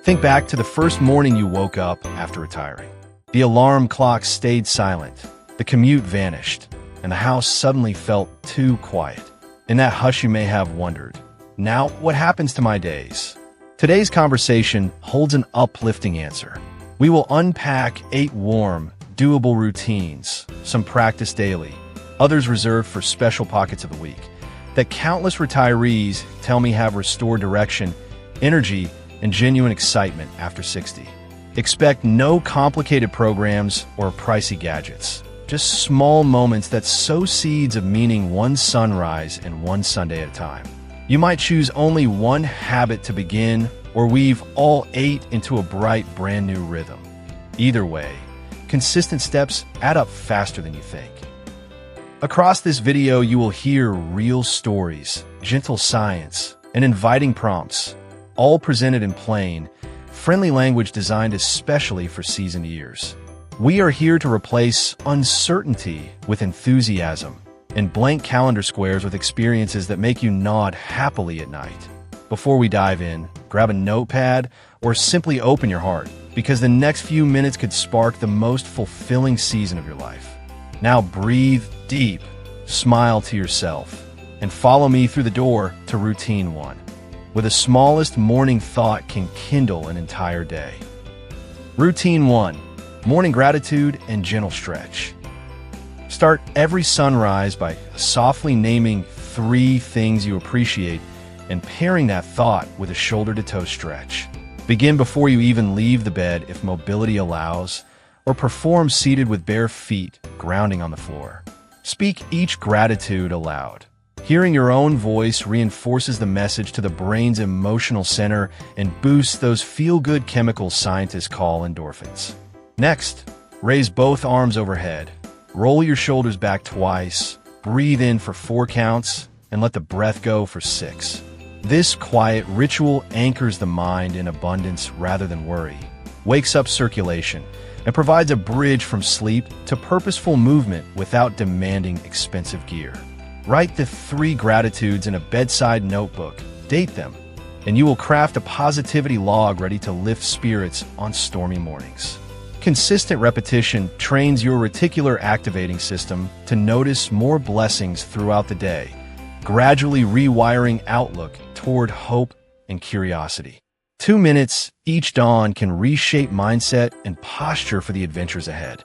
Think back to the first morning you woke up after retiring. The alarm clock stayed silent, the commute vanished, and the house suddenly felt too quiet. In that hush you may have wondered, now what happens to my days? Today's conversation holds an uplifting answer. We will unpack 8 warm, doable routines, some practice daily, others reserved for special pockets of the week, that countless retirees tell me have restored direction, energy, and genuine excitement after 60. Expect no complicated programs or pricey gadgets, just small moments that sow seeds of meaning one sunrise and one Sunday at a time. You might choose only one habit to begin or weave all 8 into a bright, brand new rhythm. Either way, consistent steps add up faster than you think. Across this video, you will hear real stories, gentle science, and inviting prompts, all presented in plain, friendly language designed especially for seasoned ears. We are here to replace uncertainty with enthusiasm and blank calendar squares with experiences that make you nod happily at night. Before we dive in, grab a notepad or simply open your heart, because the next few minutes could spark the most fulfilling season of your life. Now breathe deep, smile to yourself, and follow me through the door to Routine 1, where the smallest morning thought can kindle an entire day. Routine 1, morning gratitude and gentle stretch. Start every sunrise by softly naming 3 things you appreciate and pairing that thought with a shoulder-to-toe stretch. Begin before you even leave the bed if mobility allows, or perform seated with bare feet, grounding on the floor. Speak each gratitude aloud. Hearing your own voice reinforces the message to the brain's emotional center and boosts those feel-good chemicals scientists call endorphins. Next, raise both arms overhead. Roll your shoulders back twice, breathe in for 4 counts, and let the breath go for 6. This quiet ritual anchors the mind in abundance rather than worry, wakes up circulation, and provides a bridge from sleep to purposeful movement without demanding expensive gear. Write the 3 gratitudes in a bedside notebook, date them, and you will craft a positivity log ready to lift spirits on stormy mornings. Consistent repetition trains your reticular activating system to notice more blessings throughout the day, gradually rewiring outlook toward hope and curiosity. 2 minutes each dawn can reshape mindset and posture for the adventures ahead.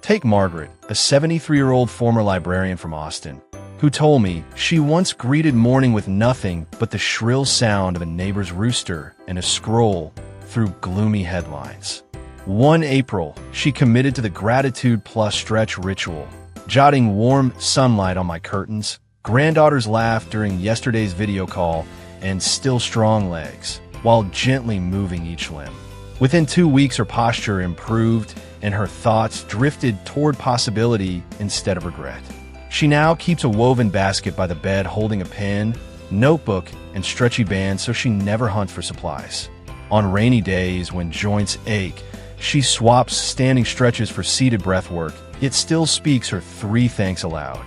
Take Margaret, a 73-year-old former librarian from Austin, who told me she once greeted morning with nothing but the shrill sound of a neighbor's rooster and a scroll through gloomy headlines. One April, she committed to the Gratitude Plus stretch ritual, jotting warm sunlight on my curtains, granddaughter's laugh during yesterday's video call, and still strong legs, while gently moving each limb. Within 2 weeks, her posture improved and her thoughts drifted toward possibility instead of regret. She now keeps a woven basket by the bed holding a pen, notebook, and stretchy bands so she never hunts for supplies. On rainy days when joints ache, she swaps standing stretches for seated breath work, yet still speaks her 3 thanks aloud.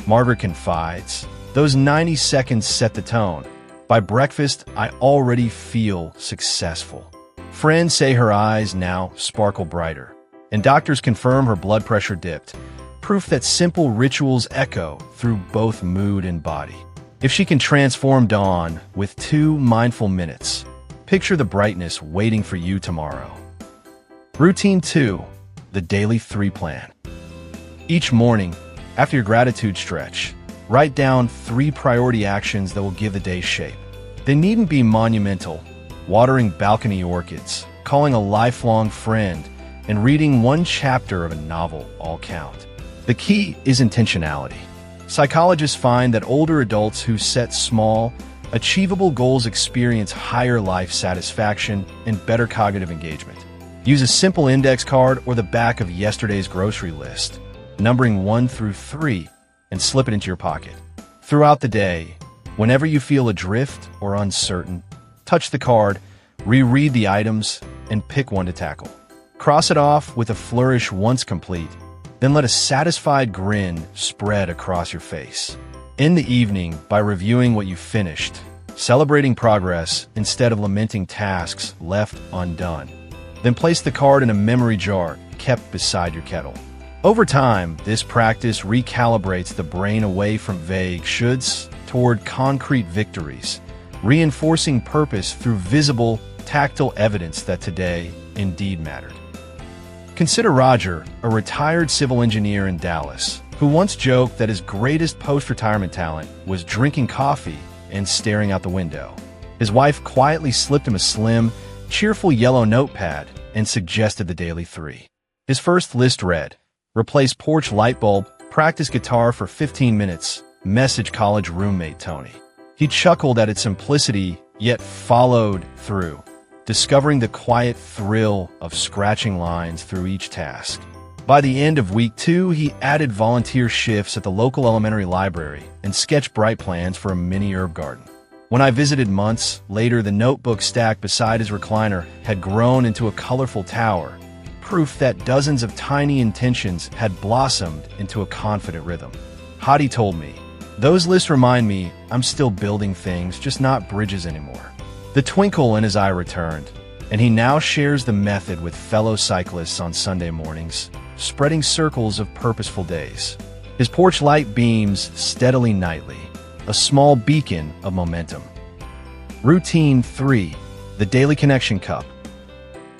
Margaret confides, "Those 90 seconds set the tone. By breakfast, I already feel successful." Friends say her eyes now sparkle brighter, and doctors confirm her blood pressure dipped, proof that simple rituals echo through both mood and body. If she can transform dawn with 2 mindful minutes, picture the brightness waiting for you tomorrow. Routine 2, the Daily 3 Plan. Each morning, after your gratitude stretch, write down 3 priority actions that will give the day shape. They needn't be monumental. Watering balcony orchids, calling a lifelong friend, and reading 1 chapter of a novel all count. The key is intentionality. Psychologists find that older adults who set small, achievable goals experience higher life satisfaction and better cognitive engagement. Use a simple index card or the back of yesterday's grocery list, numbering 1 through 3, and slip it into your pocket. Throughout the day, whenever you feel adrift or uncertain, touch the card, reread the items, and pick one to tackle. Cross it off with a flourish once complete, then let a satisfied grin spread across your face. In the evening, by reviewing what you finished, celebrating progress instead of lamenting tasks left undone. Then place the card in a memory jar kept beside your kettle. Over time, this practice recalibrates the brain away from vague shoulds toward concrete victories, reinforcing purpose through visible, tactile evidence that today indeed mattered. Consider Roger, a retired civil engineer in Dallas, who once joked that his greatest post-retirement talent was drinking coffee and staring out the window. His wife quietly slipped him a slim, cheerful yellow notepad and suggested the daily 3. His first list read, replace porch light bulb, practice guitar for 15 minutes, message college roommate Tony. He chuckled at its simplicity, yet followed through, discovering the quiet thrill of scratching lines through each task. By the end of week 2, he added volunteer shifts at the local elementary library and sketched bright plans for a mini herb garden. When I visited months later, the notebook stacked beside his recliner had grown into a colorful tower, proof that dozens of tiny intentions had blossomed into a confident rhythm. Hadi told me, "Those lists remind me I'm still building things, just not bridges anymore." The twinkle in his eye returned, and he now shares the method with fellow cyclists on Sunday mornings, spreading circles of purposeful days. His porch light beams steadily nightly, a small beacon of momentum. Routine 3. The Daily Connection Cup.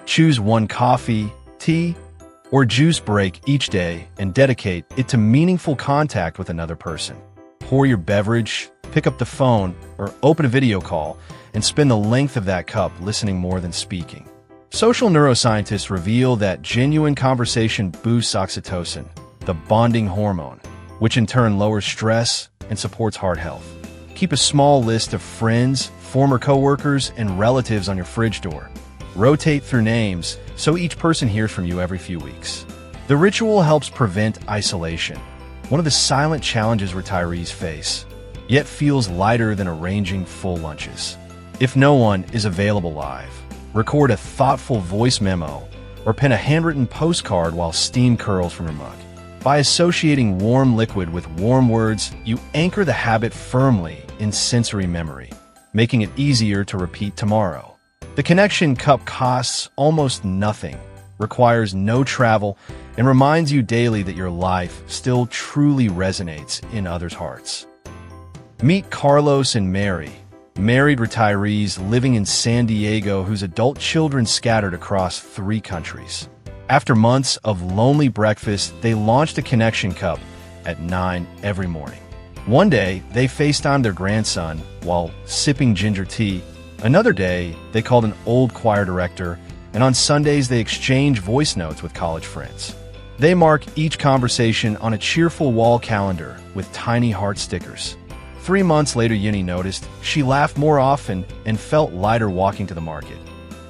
Choose one coffee, tea, or juice break each day and dedicate it to meaningful contact with another person. Pour your beverage, pick up the phone, or open a video call, and spend the length of that cup listening more than speaking. Social neuroscientists reveal that genuine conversation boosts oxytocin, the bonding hormone, which in turn lowers stress and supports heart health. Keep a small list of friends, former coworkers, and relatives on your fridge door. Rotate through names so each person hears from you every few weeks. The ritual helps prevent isolation, one of the silent challenges retirees face, yet feels lighter than arranging full lunches. If no one is available live, record a thoughtful voice memo or pen a handwritten postcard while steam curls from your mug. By associating warm liquid with warm words, you anchor the habit firmly in sensory memory, making it easier to repeat tomorrow. The Connection Cup costs almost nothing, requires no travel, and reminds you daily that your life still truly resonates in others' hearts. Meet Carlos and Mary, married retirees living in San Diego whose adult children scattered across 3 countries. After months of lonely breakfast, they launched a Connection Cup at 9 every morning. One day, they FaceTimed their grandson while sipping ginger tea. Another day, they called an old choir director, and on Sundays, they exchanged voice notes with college friends. They mark each conversation on a cheerful wall calendar with tiny heart stickers. 3 months later, Yuni noticed she laughed more often and felt lighter walking to the market.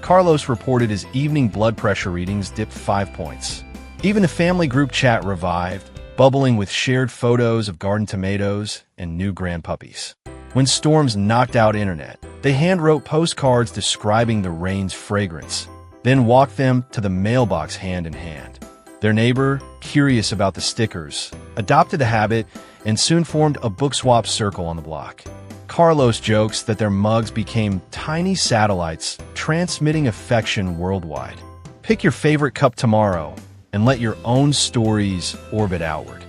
Carlos reported his evening blood pressure readings dipped 5 points. Even the family group chat revived, bubbling with shared photos of garden tomatoes and new grandpuppies. When storms knocked out internet, they handwrote postcards describing the rain's fragrance, then walked them to the mailbox hand in hand. Their neighbor, curious about the stickers, adopted the habit and soon formed a book swap circle on the block. Carlos jokes that their mugs became tiny satellites transmitting affection worldwide. Pick your favorite cup tomorrow and let your own stories orbit outward.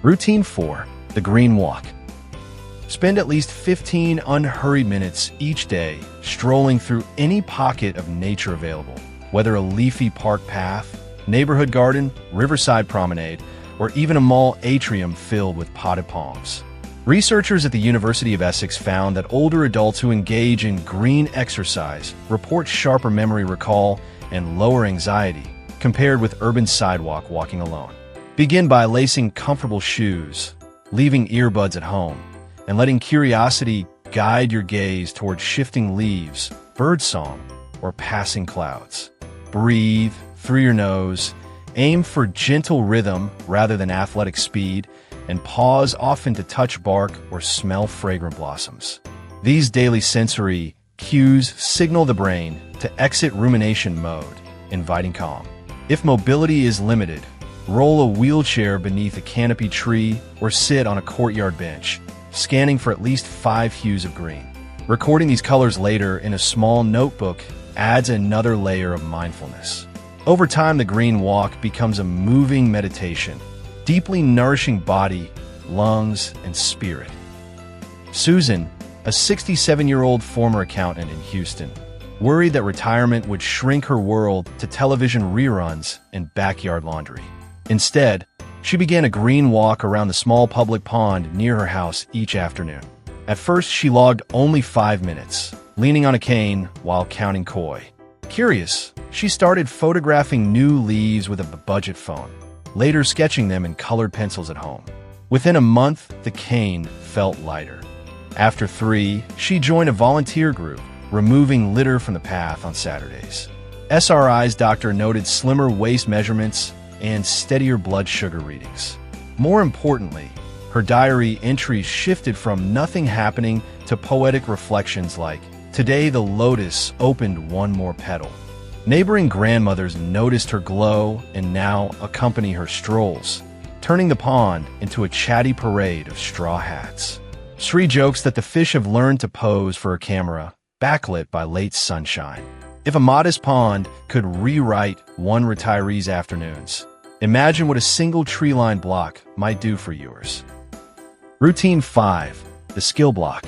Routine 4. The Green Walk. Spend at least 15 unhurried minutes each day strolling through any pocket of nature available, whether a leafy park path, neighborhood garden, riverside promenade, or even a mall atrium filled with potted palms. Researchers at the University of Essex found that older adults who engage in green exercise report sharper memory recall and lower anxiety compared with urban sidewalk walking alone. Begin by lacing comfortable shoes, leaving earbuds at home, and letting curiosity guide your gaze toward shifting leaves, birdsong, or passing clouds. Breathe through your nose, aim for gentle rhythm rather than athletic speed, and pause often to touch bark or smell fragrant blossoms. These daily sensory cues signal the brain to exit rumination mode, inviting calm. If mobility is limited, roll a wheelchair beneath a canopy tree or sit on a courtyard bench, scanning for at least 5 hues of green. Recording these colors later in a small notebook adds another layer of mindfulness. Over time, the green walk becomes a moving meditation, deeply nourishing body, lungs, and spirit. Susan, a 67-year-old former accountant in Houston, worried that retirement would shrink her world to television reruns and backyard laundry. Instead, she began a green walk around the small public pond near her house each afternoon. At first, she logged only 5 minutes, leaning on a cane while counting koi. Curious, she started photographing new leaves with a budget phone, later sketching them in colored pencils at home. Within a month, the cane felt lighter. After 3, she joined a volunteer group, removing litter from the path on Saturdays. SRI's doctor noted slimmer waist measurements and steadier blood sugar readings. More importantly, her diary entries shifted from nothing happening to poetic reflections like, "Today the lotus opened one more petal." Neighboring grandmothers noticed her glow and now accompany her strolls, turning the pond into a chatty parade of straw hats. Sri jokes that the fish have learned to pose for a camera, backlit by late sunshine. If a modest pond could rewrite one retiree's afternoons, imagine what a single tree-lined block might do for yours. Routine 5. The skill block.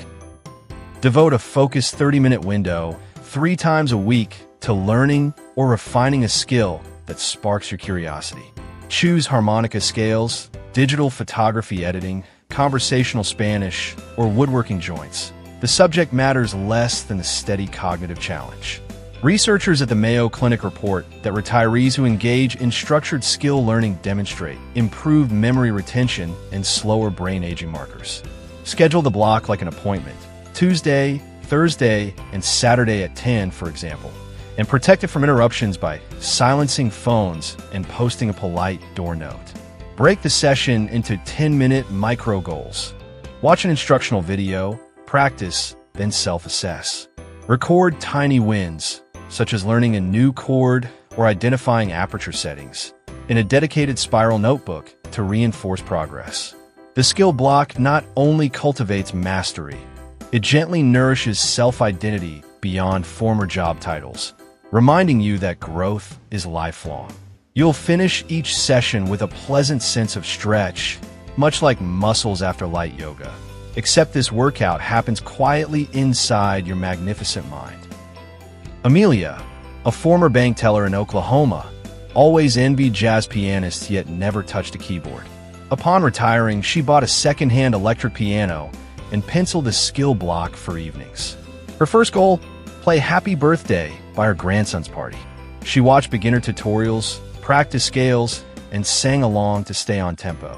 Devote a focused 30-minute window 3 times a week to learning or refining a skill that sparks your curiosity. Choose harmonica scales, digital photography editing, conversational Spanish, or woodworking joints. The subject matters less than the steady cognitive challenge. Researchers at the Mayo Clinic report that retirees who engage in structured skill learning demonstrate improved memory retention and slower brain aging markers. Schedule the block like an appointment, Tuesday, Thursday, and Saturday at 10, for example, and protect it from interruptions by silencing phones and posting a polite door note. Break the session into 10-minute micro goals. Watch an instructional video, practice, then self-assess. Record tiny wins, such as learning a new chord or identifying aperture settings, in a dedicated spiral notebook to reinforce progress. The skill block not only cultivates mastery, it gently nourishes self-identity beyond former job titles, reminding you that growth is lifelong. You'll finish each session with a pleasant sense of stretch, much like muscles after light yoga. Except this workout happens quietly inside your magnificent mind. Amelia, a former bank teller in Oklahoma, always envied jazz pianists yet never touched a keyboard. Upon retiring, she bought a second-hand electric piano and penciled a skill block for evenings. Her first goal? Play Happy Birthday by her grandson's party. She watched beginner tutorials, practiced scales, and sang along to stay on tempo.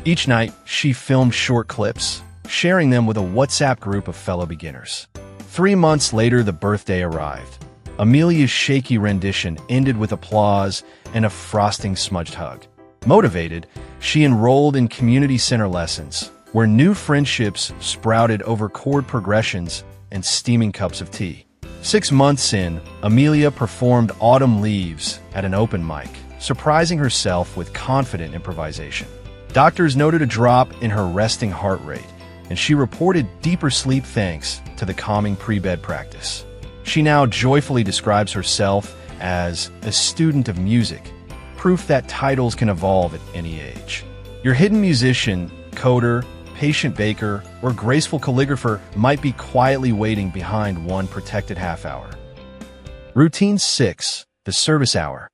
Each night, she filmed short clips, sharing them with a WhatsApp group of fellow beginners. 3 months later, the birthday arrived. Amelia's shaky rendition ended with applause and a frosting smudged hug. Motivated, she enrolled in community center lessons, where new friendships sprouted over chord progressions and steaming cups of tea. 6 months in, Amelia performed Autumn Leaves at an open mic, surprising herself with confident improvisation. Doctors noted a drop in her resting heart rate, and she reported deeper sleep thanks to the calming pre-bed practice. She now joyfully describes herself as a student of music, proof that titles can evolve at any age. Your hidden musician, coder, patient baker, or graceful calligrapher might be quietly waiting behind one protected half hour. Routine 6. The service hour.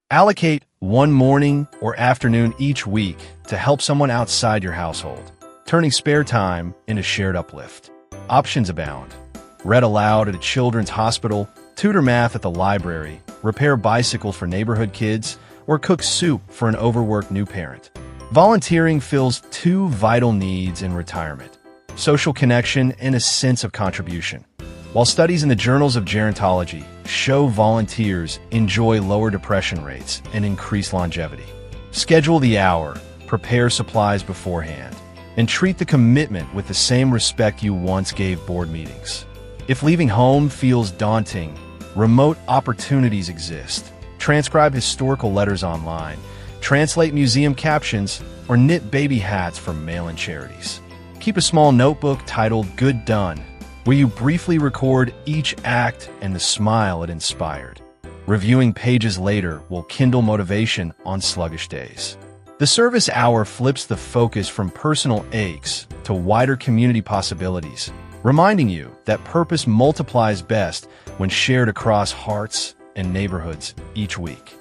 Allocate one morning or afternoon each week to help someone outside your household, turning spare time into shared uplift. Options abound. Read aloud at a children's hospital, tutor math at the library, repair bicycles for neighborhood kids, or cook soup for an overworked new parent. Volunteering fills 2 vital needs in retirement: social connection and a sense of contribution. While studies in the journals of gerontology show volunteers enjoy lower depression rates and increased longevity. Schedule the hour, prepare supplies beforehand, and treat the commitment with the same respect you once gave board meetings. If leaving home feels daunting, remote opportunities exist. Transcribe historical letters online, translate museum captions, or knit baby hats for mail-in charities. Keep a small notebook titled "Good Done" where you briefly record each act and the smile it inspired. Reviewing pages later will kindle motivation on sluggish days. The service hour flips the focus from personal aches to wider community possibilities, reminding you that purpose multiplies best when shared across hearts and neighborhoods each week.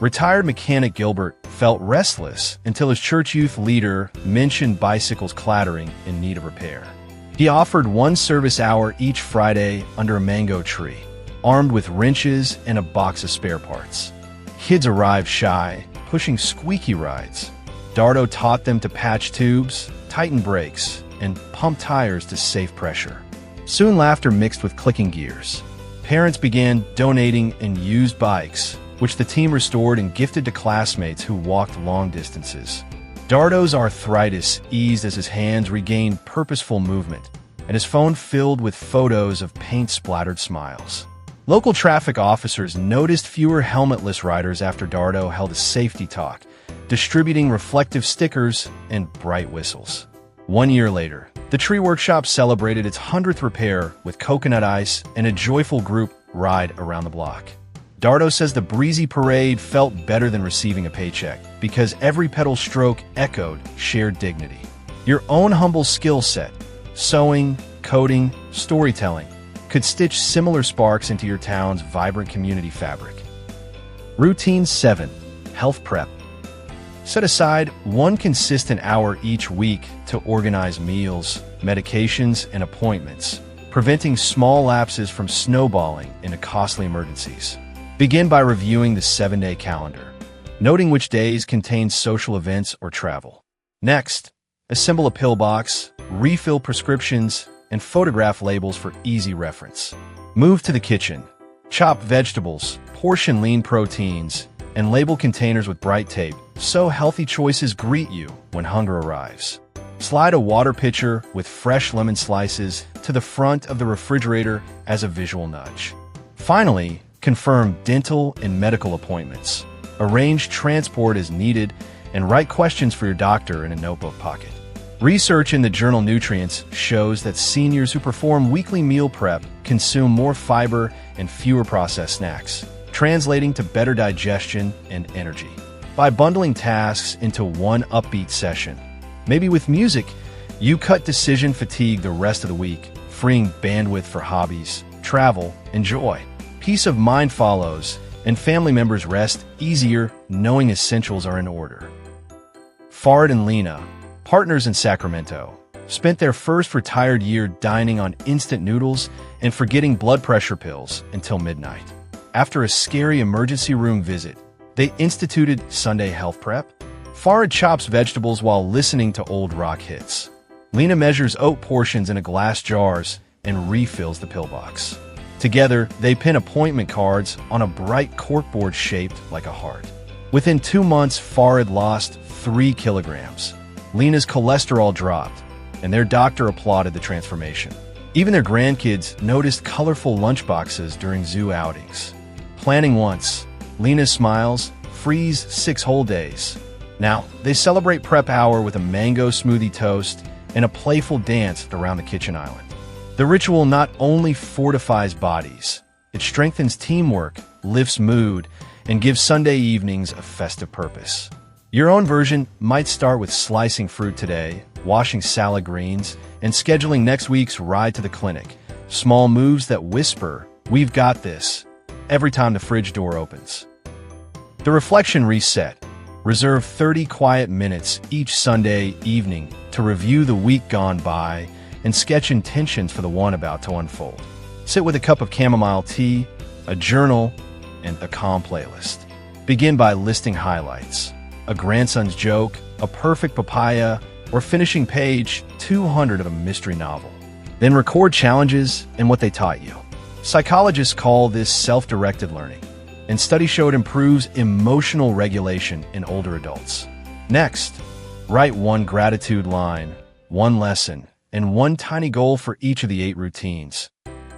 Retired mechanic Gilbert felt restless until his church youth leader mentioned bicycles clattering in need of repair. He offered one service hour each Friday under a mango tree, armed with wrenches and a box of spare parts. Kids arrived shy, pushing squeaky rides. Dardo taught them to patch tubes, tighten brakes, and pump tires to save pressure. Soon laughter mixed with clicking gears. Parents began donating in used bikes, which the team restored and gifted to classmates who walked long distances. Dardo's arthritis eased as his hands regained purposeful movement, and his phone filled with photos of paint-splattered smiles. Local traffic officers noticed fewer helmetless riders after Dardo held a safety talk, distributing reflective stickers and bright whistles. 1 year later, the tree workshop celebrated its 100th repair with coconut ice and a joyful group ride around the block. Dardo says the breezy parade felt better than receiving a paycheck because every pedal stroke echoed shared dignity. Your own humble skill set, sewing, coding, storytelling, could stitch similar sparks into your town's vibrant community fabric. Routine 7. Health Prep. Set aside one consistent hour each week to organize meals, medications, and appointments, preventing small lapses from snowballing into costly emergencies. Begin by reviewing the 7-day calendar, noting which days contain social events or travel. Next, assemble a pill box, refill prescriptions, and photograph labels for easy reference. Move to the kitchen. Chop vegetables, portion lean proteins, and label containers with bright tape so healthy choices greet you when hunger arrives. Slide a water pitcher with fresh lemon slices to the front of the refrigerator as a visual nudge. Finally, confirm dental and medical appointments. Arrange transport as needed and write questions for your doctor in a notebook pocket. Research in the journal Nutrients shows that seniors who perform weekly meal prep consume more fiber and fewer processed snacks, translating to better digestion and energy. By bundling tasks into one upbeat session, maybe with music, you cut decision fatigue the rest of the week, freeing bandwidth for hobbies, travel, and joy. Peace of mind follows, and family members rest easier knowing essentials are in order. Farid and Lena, partners in Sacramento, spent their first retired year dining on instant noodles and forgetting blood pressure pills until midnight. After a scary emergency room visit, they instituted Sunday health prep. Farid chops vegetables while listening to old rock hits. Lena measures oat portions in glass jars and refills the pill box. Together, they pin appointment cards on a bright corkboard shaped like a heart. Within 2 months, Farid lost 3 kilograms. Lena's cholesterol dropped, and their doctor applauded the transformation. Even their grandkids noticed colorful lunchboxes during zoo outings. Planning once, Lena smiles, freeze 6 whole days. Now, they celebrate prep hour with a mango smoothie toast and a playful dance around the kitchen island. The ritual not only fortifies bodies, it strengthens teamwork, lifts mood, and gives Sunday evenings a festive purpose. Your own version might start with slicing fruit today, washing salad greens, and scheduling next week's ride to the clinic. Small moves that whisper, "We've got this," every time the fridge door opens. The Reflection Reset. Reserve 30 quiet minutes each Sunday evening to review the week gone by and sketch intentions for the one about to unfold. Sit with a cup of chamomile tea, a journal, and a calm playlist. Begin by listing highlights. A grandson's joke, a perfect papaya, or finishing page 200 of a mystery novel. Then record challenges and what they taught you. Psychologists call this self-directed learning, and studies show it improves emotional regulation in older adults. Next, write one gratitude line, one lesson, and one tiny goal for each of the 8 routines.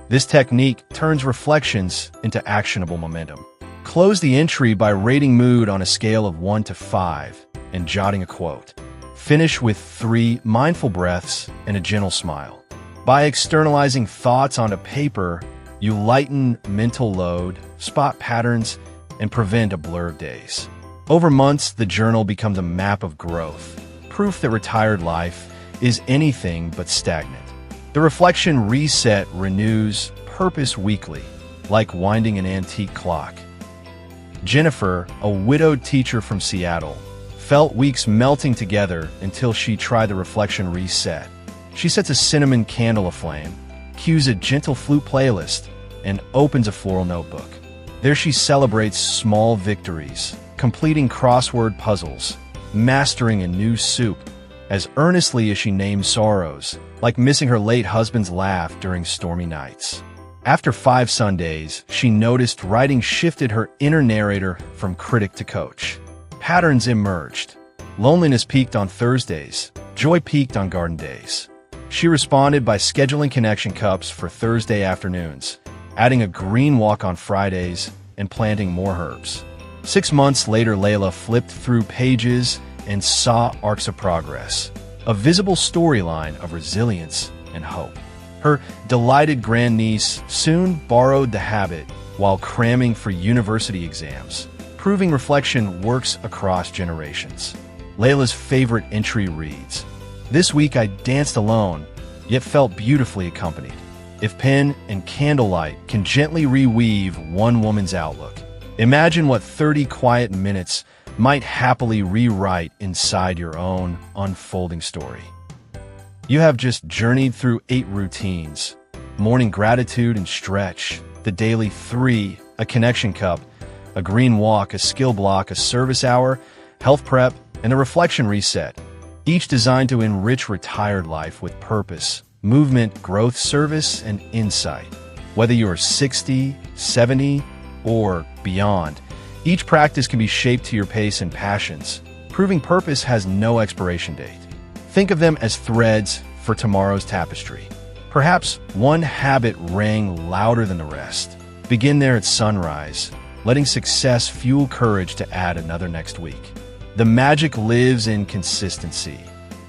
This technique turns reflections into actionable momentum. Close the entry by rating mood on a scale of 1 to 5 and jotting a quote. Finish with 3 mindful breaths and a gentle smile. By externalizing thoughts onto paper, you lighten mental load, spot patterns, and prevent a blur of days. Over months, the journal becomes a map of growth, proof that retired life is anything but stagnant. The reflection reset renews purpose weekly, like winding an antique clock. Jennifer, a widowed teacher from Seattle, felt weeks melting together until she tried the reflection reset. She sets a cinnamon candle aflame, cues a gentle flute playlist, and opens a floral notebook. There she celebrates small victories, completing crossword puzzles, mastering a new soup, as earnestly as she names sorrows, like missing her late husband's laugh during stormy nights. After 5 Sundays, she noticed writing shifted her inner narrator from critic to coach. Patterns emerged. Loneliness peaked on Thursdays. Joy peaked on garden days. She responded by scheduling connection cups for Thursday afternoons, adding a green walk on Fridays, and planting more herbs. 6 months later, Layla flipped through pages and saw arcs of progress, a visible storyline of resilience and hope. Her delighted grandniece soon borrowed the habit while cramming for university exams, proving reflection works across generations. Layla's favorite entry reads, "This week I danced alone, yet felt beautifully accompanied." If pen and candlelight can gently reweave one woman's outlook, imagine what 30 quiet minutes might happily rewrite inside your own unfolding story. You have just journeyed through 8 routines: morning gratitude and stretch, the daily 3, a connection cup, a green walk, a skill block, a service hour, health prep, and a reflection reset, each designed to enrich retired life with purpose, movement, growth, service, and insight. Whether you are 60, 70, or beyond, each practice can be shaped to your pace and passions, proving purpose has no expiration date. Think of them as threads for tomorrow's tapestry. Perhaps one habit rang louder than the rest. Begin there at sunrise, letting success fuel courage to add another next week. The magic lives in consistency.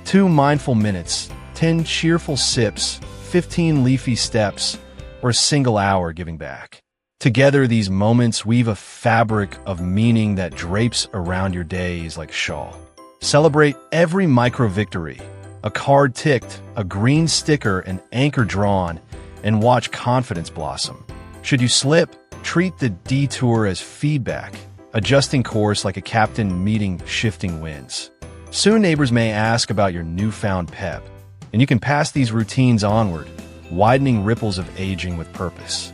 2 mindful minutes, 10 cheerful sips, 15 leafy steps, or a single hour giving back. Together, these moments weave a fabric of meaning that drapes around your days like a shawl. Celebrate every micro-victory, a card ticked, a green sticker, an anchor drawn, and watch confidence blossom. Should you slip, treat the detour as feedback, adjusting course like a captain meeting shifting winds. Soon neighbors may ask about your newfound pep, and you can pass these routines onward, widening ripples of aging with purpose.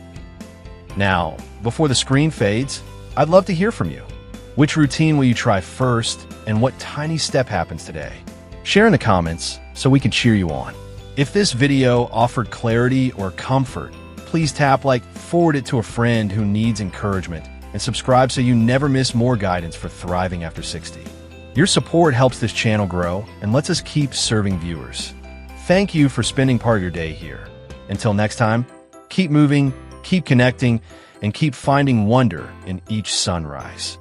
Now, before the screen fades, I'd love to hear from you. Which routine will you try first, and what tiny step happens today? Share in the comments so we can cheer you on. If this video offered clarity or comfort, please tap like, forward it to a friend who needs encouragement, and subscribe so you never miss more guidance for thriving after 60. Your support helps this channel grow and lets us keep serving viewers. Thank you for spending part of your day here. Until next time, keep moving, keep connecting, and keep finding wonder in each sunrise.